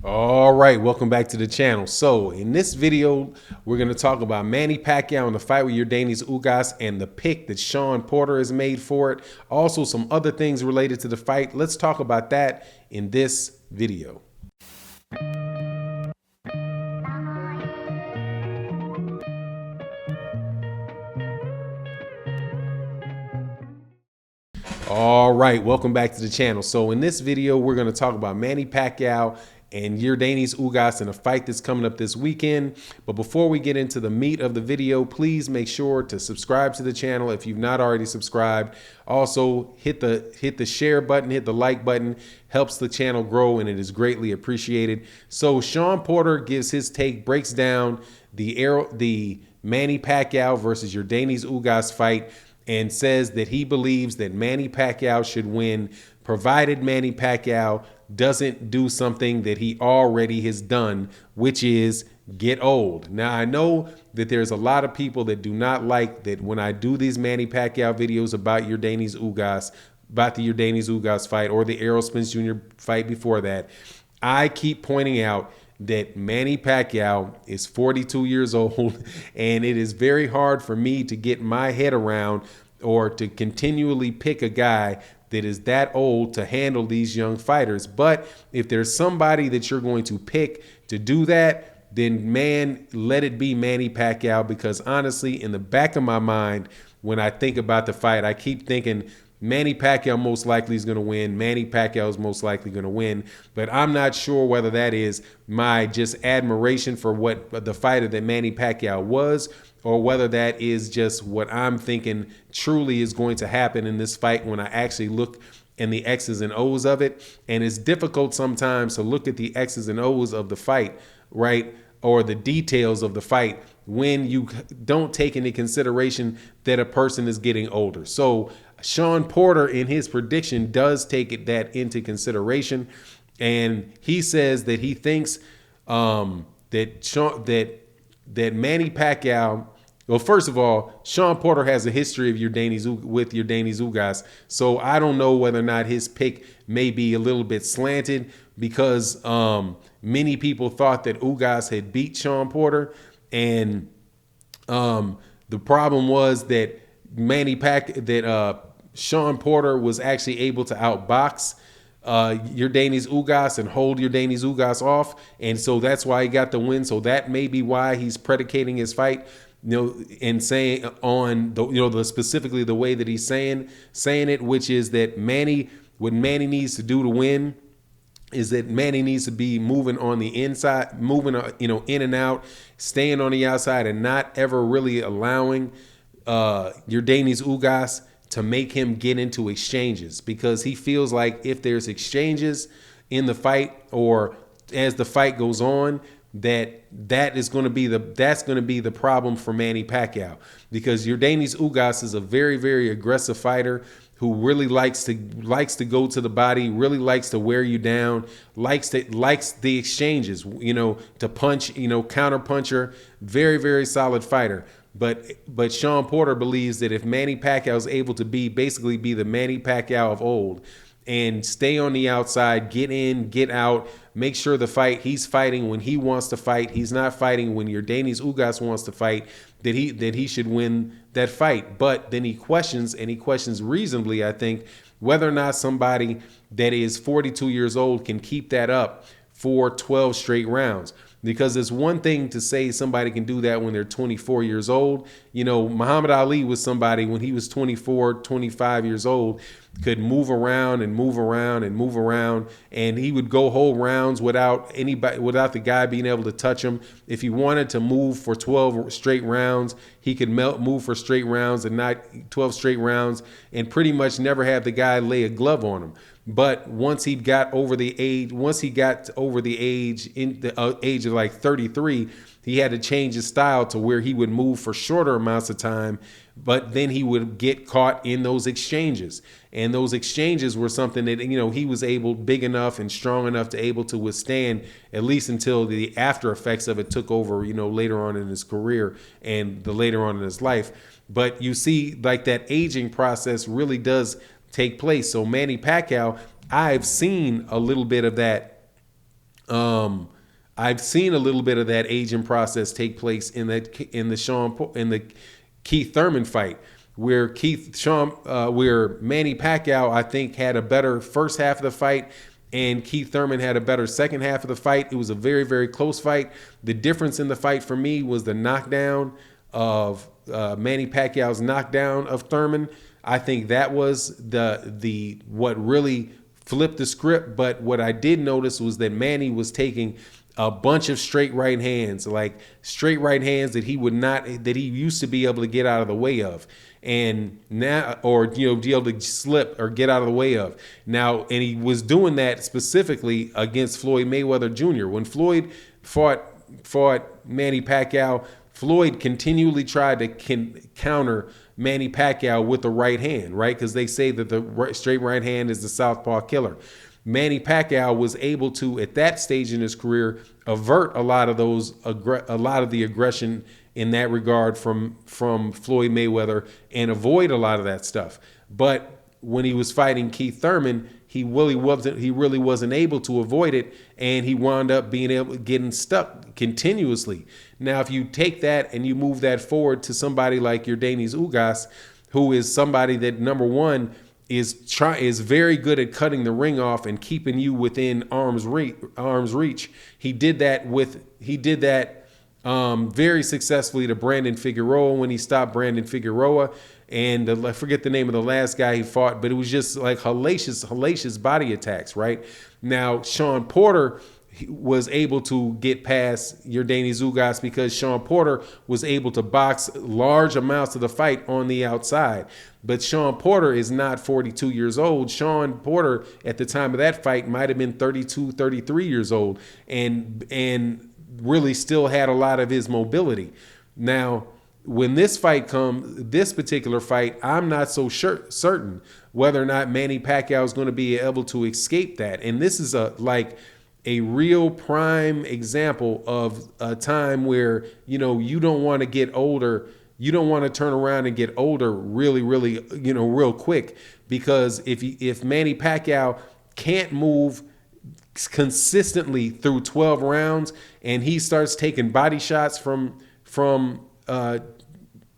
All right, welcome back to the channel. So in this video, we're going to talk about Manny Pacquiao and the fight with Yordenis Ugas and the pick that Shawn Porter has made for it. Also, some other things related to the fight. Let's talk about that in this video. All right, welcome back to the channel. So in this video, we're going to talk about Manny Pacquiao and Yordenis Ugas in a fight that's coming up this weekend. But before we get into the meat of the video, please make sure to subscribe to the channel if you've not already subscribed. Also, hit the share button, hit the like button. Helps the channel grow, and it is greatly appreciated. So Shawn Porter gives his take, breaks down the Manny Pacquiao versus Yordenis Ugas fight, and says that he believes that Manny Pacquiao should win, provided Manny Pacquiao doesn't do something that he already has done, which is get old. Now, I know that there's a lot of people that do not like that when I do these Manny Pacquiao videos about the Yordenis Ugas fight or the Errol Spence Jr. fight before that, I keep pointing out that Manny Pacquiao is 42 years old, and it is very hard for me to get my head around or to continually pick a guy that is that old to handle these young fighters. But if there's somebody that you're going to pick to do that, then man, let it be Manny Pacquiao, because honestly, in the back of my mind, when I think about the fight, I keep thinking Manny Pacquiao most likely is going to win. Manny Pacquiao is most likely going to win. But I'm not sure whether that is my just admiration for what the fighter that Manny Pacquiao was, or whether that is just what I'm thinking truly is going to happen in this fight when I actually look in the X's and O's of it. And it's difficult sometimes to look at the X's and O's of the fight, right? Or the details of the fight when you don't take into consideration that a person is getting older. So Shawn Porter in his prediction does take that into consideration, and he says that he thinks that Manny Pacquiao. Well, first of all, Shawn Porter has a history of Yordenis Ugas, so I don't know whether or not his pick may be a little bit slanted, because many people thought that Ugas had beat Shawn Porter, and the problem was that Shawn Porter was actually able to outbox Yordenis Ugas and hold Yordenis Ugas off, and so that's why he got the win. So that may be why he's predicating his fight, and saying on the specifically the way that he's saying it, which is that what Manny needs to do to win is that Manny needs to be moving on the inside, moving in and out, staying on the outside, and not ever really allowing Yordenis Ugas to make him get into exchanges, because he feels like if there's exchanges in the fight or as the fight goes on, that's going to be the problem for Manny Pacquiao, because Yordenis Ugas is a very, very aggressive fighter who really likes to go to the body, really likes to wear you down, likes the exchanges, to punch, counter puncher, very, very solid fighter. But Shawn Porter believes that if Manny Pacquiao is able to basically be the Manny Pacquiao of old and stay on the outside, get in, get out, make sure he's fighting when he wants to fight, he's not fighting when Yordenis Ugas wants to fight, that he should win that fight. But then he questions reasonably, I think, whether or not somebody that is 42 years old can keep that up for 12 straight rounds. Because it's one thing to say somebody can do that when they're 24 years old. Muhammad Ali was somebody when he was 24, 25 years old, could move around and move around and move around, and he would go whole rounds without the guy being able to touch him. If he wanted to move for 12 straight rounds, he could move for straight rounds and not 12 straight rounds, and pretty much never have the guy lay a glove on him. But once he got over the age, in the age of like 33, he had to change his style to where he would move for shorter amounts of time, but then he would get caught in those exchanges. And those exchanges were something that, he was big enough and strong enough to able to withstand, at least until the after effects of it took over, later on in his career and later on in his life. But you see, like, that aging process really does take place. So Manny Pacquiao, I've seen a little bit of that Um, I've seen a little bit of that aging process take place in the Keith Thurman fight, where where Manny Pacquiao, I think, had a better first half of the fight, and Keith Thurman had a better second half of the fight. It was a very, very close fight. The difference in the fight for me was the knockdown of Manny Pacquiao's knockdown of Thurman. I think that was the what really flipped the script. But what I did notice was that Manny was taking a bunch of straight right hands, like straight right hands that he used to be able to get out of the way of. And now, or, be able to slip or get out of the way of. Now, and he was doing that specifically against Floyd Mayweather Jr. When Floyd fought Manny Pacquiao, Floyd continually tried to counter Manny Pacquiao with the right hand, right? Because they say that the straight right hand is the southpaw killer. Manny Pacquiao was able to, at that stage in his career, avert a lot of the aggression in that regard from Floyd Mayweather and avoid a lot of that stuff. But when he was fighting Keith Thurman, he really wasn't able to avoid it, and he wound up getting stuck continuously. Now, if you take that and you move that forward to somebody like Yordenis Ugas, who is somebody that, number one, is very good at cutting the ring off and keeping you within arm's reach. He did that very successfully to Brandon Figueroa when he stopped Brandon Figueroa. And I forget the name of the last guy he fought, but it was just like hellacious body attacks, right? Now, Shawn Porter was able to get past Yordenis Ugas because Shawn Porter was able to box large amounts of the fight on the outside. But Shawn Porter is not 42 years old. Shawn Porter, at the time of that fight, might have been 32, 33 years old and really still had a lot of his mobility. Now, when this particular fight, I'm not so certain whether or not Manny Pacquiao is going to be able to escape that. And this is a real prime example of a time where, you don't want to get older. You don't want to turn around and get older really, really, real quick, because if Manny Pacquiao can't move consistently through 12 rounds and he starts taking body shots from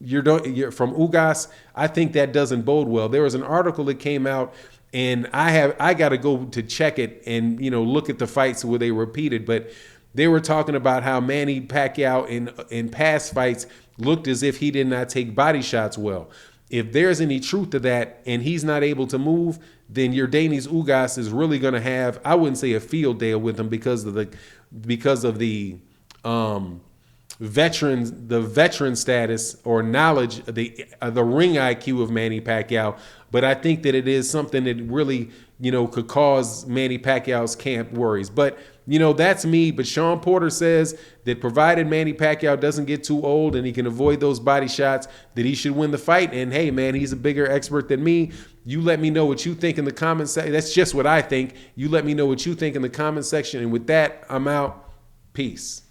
Ugas, I think that doesn't bode well. There was an article that came out, and I got to go to check it and look at the fights where they repeated, but they were talking about how Manny Pacquiao in past fights looked as if he did not take body shots well. If there's any truth to that and he's not able to move, then Yordenis Ugas is really going to have, I wouldn't say a field day with him because of the veteran status or knowledge, the ring IQ of Manny Pacquiao. But I think that it is something that really, could cause Manny Pacquiao's camp worries. But, that's me. But Shawn Porter says that provided Manny Pacquiao doesn't get too old and he can avoid those body shots, that he should win the fight. And hey, man, he's a bigger expert than me. You let me know what you think in the comment section. That's just what I think. You let me know what you think in the comment section. And with that, I'm out. Peace.